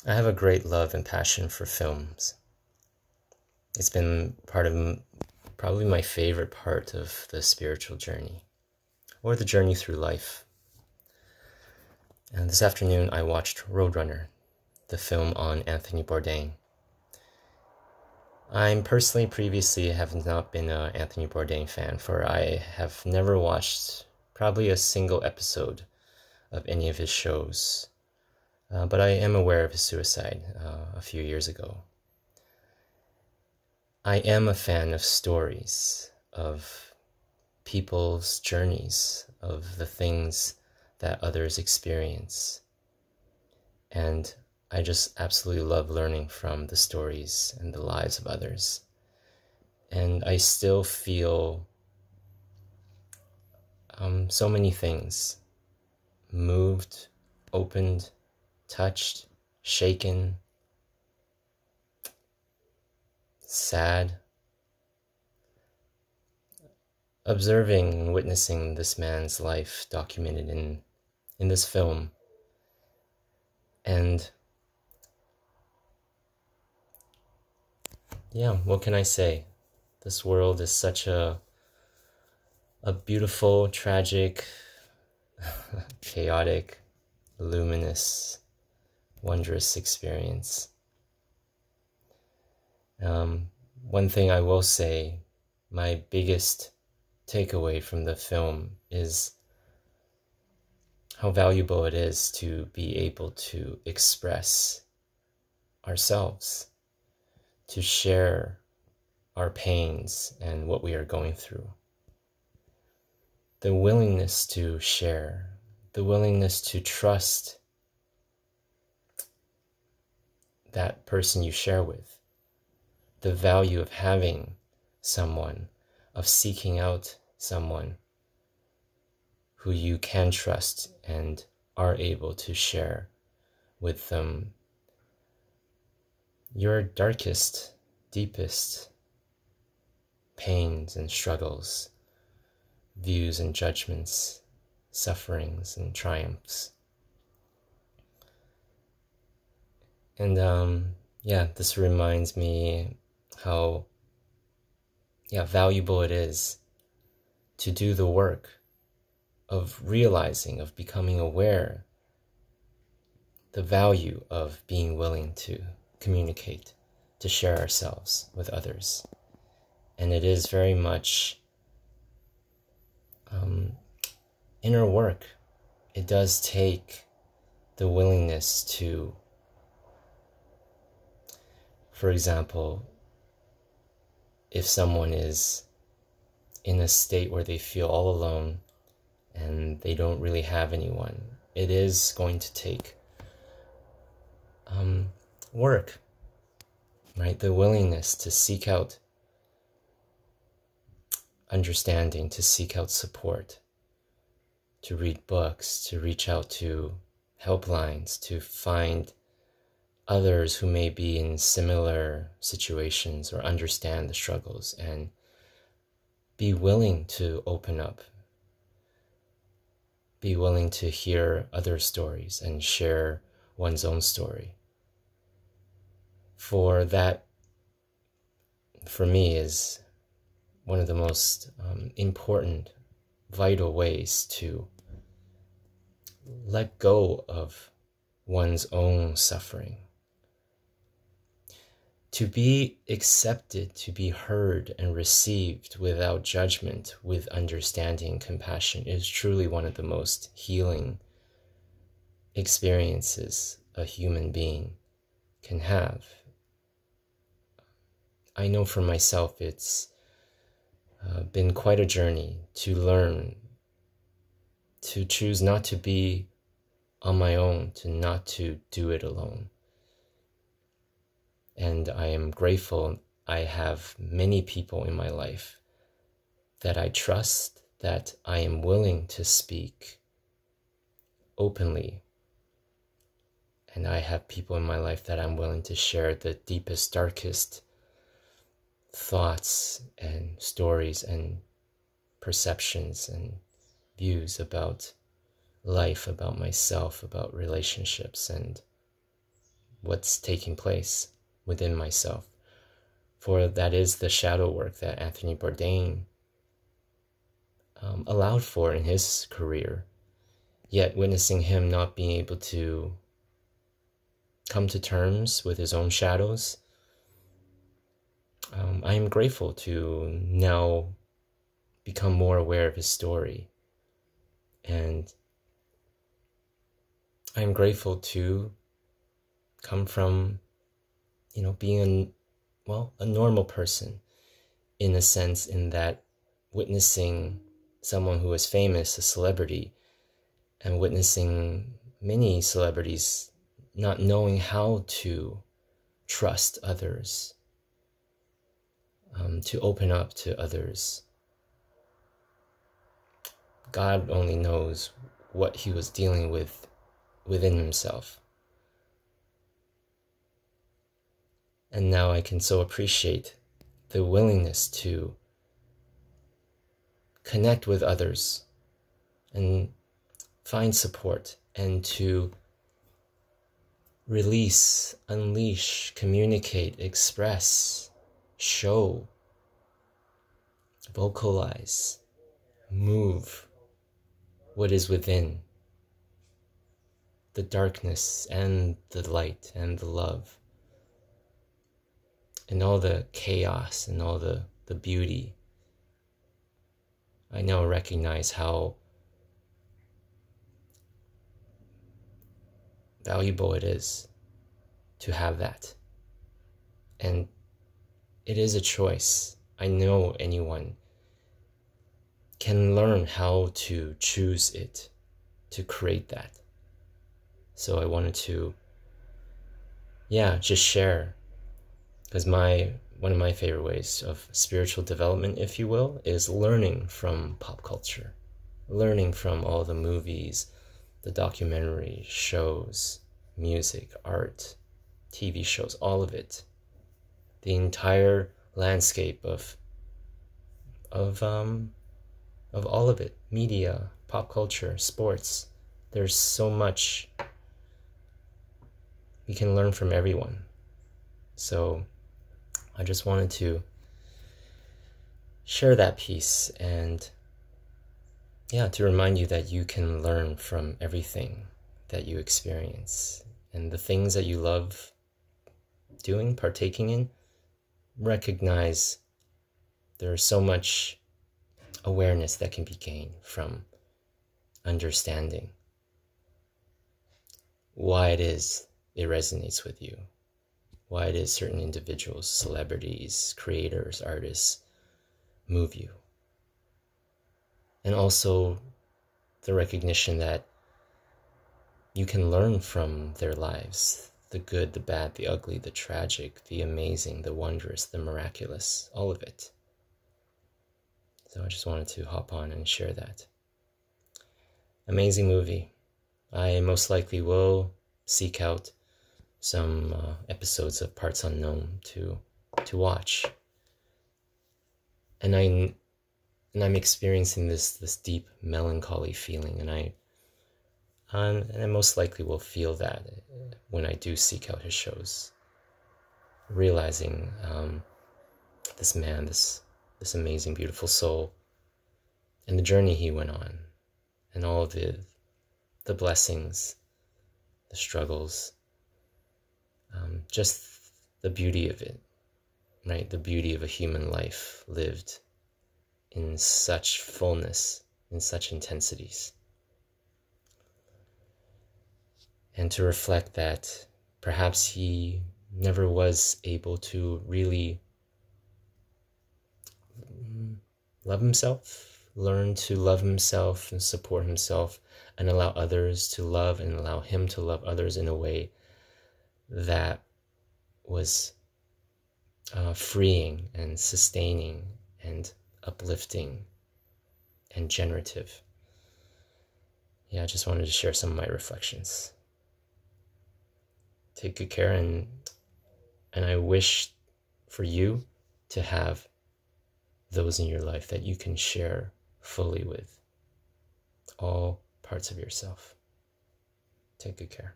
I have a great love and passion for films. It's been probably my favorite part of the spiritual journey, or the journey through life. And this afternoon I watched Roadrunner, the film on Anthony Bourdain. I'm personally previously have not been an Anthony Bourdain fan, for I have never watched probably a single episode of any of his shows. But I am aware of his suicide a few years ago. I am a fan of stories, of people's journeys, of the things that others experience. And I just absolutely love learning from the stories and the lives of others. And I still feel so many things: moved, opened, touched, shaken, sad, observing and witnessing this man's life documented in this film. And yeah, what can I say? This world is such a beautiful, tragic, chaotic, luminous, wondrous experience. One thing I will say, my biggest takeaway from the film is how valuable it is to be able to express ourselves, to share our pains and what we are going through. The willingness to share, the willingness to trust that person you share with, the value of having someone, of seeking out someone who you can trust and are able to share with them your darkest, deepest pains and struggles, views and judgments, sufferings and triumphs. And this reminds me how valuable it is to do the work of realizing, of becoming aware, the value of being willing to communicate, to share ourselves with others. And it is very much inner work. It does take the willingness to, for example, if someone is in a state where they feel all alone and they don't really have anyone, it is going to take work, right? The willingness to seek out understanding, to seek out support, to read books, to reach out to helplines, to find others who may be in similar situations or understand the struggles, and be willing to open up, be willing to hear other stories and share one's own story. For that, for me, is one of the most important, vital ways to let go of one's own suffering. To be accepted, to be heard and received without judgment, with understanding and compassion, is truly one of the most healing experiences a human being can have. I know for myself it's been quite a journey to learn to choose not to be on my own, to not to do it alone. And I am grateful I have many people in my life that I trust, that I am willing to speak openly. And I have people in my life that I'm willing to share the deepest, darkest thoughts and stories and perceptions and views about life, about myself, about relationships, and what's taking place within myself. For that is the shadow work that Anthony Bourdain allowed for in his career. Yet witnessing him not being able to come to terms with his own shadows, I am grateful to now become more aware of his story. And I'm grateful to come from, being a normal person, in a sense, in that witnessing someone who is famous, a celebrity, and witnessing many celebrities not knowing how to trust others, to open up to others. God only knows what he was dealing with within himself. And now I can so appreciate the willingness to connect with others and find support, and to release, unleash, communicate, express, show, vocalize, move what is within, the darkness and the light and the love, and all the chaos and all the beauty. I now recognize how valuable it is to have that. And it is a choice. I know anyone can learn how to choose it, to create that. So I wanted to, just share, because one of my favorite ways of spiritual development, if you will, is learning from pop culture, learning from all the movies, the documentary shows, music, art, TV shows, all of it. The entire landscape of all of it, media, pop culture, sports. There's so much we can learn from everyone. So I just wanted to share that piece, and to remind you that you can learn from everything that you experience, and the things that you love doing, partaking in, recognize there's so much awareness that can be gained from understanding why it is it resonates with you, why it is certain individuals, celebrities, creators, artists move you. And also the recognition that you can learn from their lives, the good, the bad, the ugly, the tragic, the amazing, the wondrous, the miraculous, all of it. So I just wanted to hop on and share that. Amazing movie. I most likely will seek out some episodes of Parts Unknown to watch. And I'm experiencing this deep melancholy feeling, and I most likely will feel that when I do seek out his shows, realizing this man, this amazing, beautiful soul, and the journey he went on, and all of the blessings, the struggles, just the beauty of it, right? The beauty of a human life lived in such fullness, in such intensities. And to reflect that perhaps he never was able to really love himself, learn to love himself and support himself, and allow others to love, and allow him to love others in a way that was freeing and sustaining and uplifting and generative. I just wanted to share some of my reflections. Take good care, and I wish for you to have those in your life that you can share fully with, all parts of yourself. Take good care.